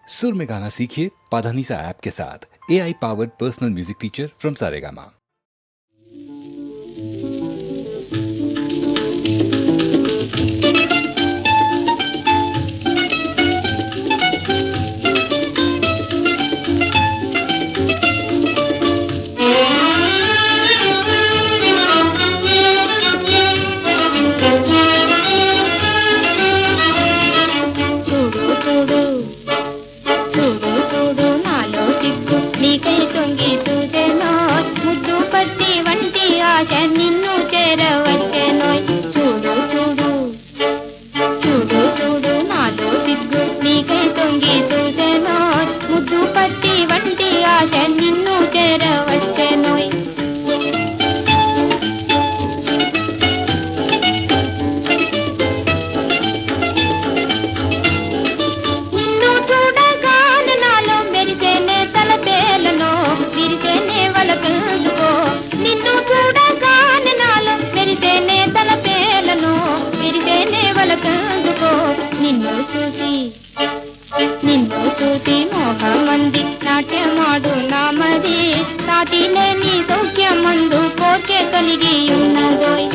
सुर में गाना सीखिए पाधानीसा ऐप के साथ। AI powered personal music teacher from Saregama. నిన్ను చేరవచ్చెనోయ్ చూడు చూడు చూడు చూడు నాలో సిగ్గు నీకై తొంగి చూసెనోయ్ ముద్దు పట్టి వంటి ఆశ నిన్ను చేరవచ్చెనోయ్ నిన్ను చూడగానే నాలో మెరిసేనే తలపేలనో విరిసేనే వలపెందుకో నిన్ను చూడగానే నాలో మెరిసేనే తలపేలను విరిసేనే వలపెందుకో నిన్ను చూసి మోహమంది నాట్యమాడు నామది సాటి లేని సౌఖ్యమందు కోర్కె కలిగి ఉన్నదోయ్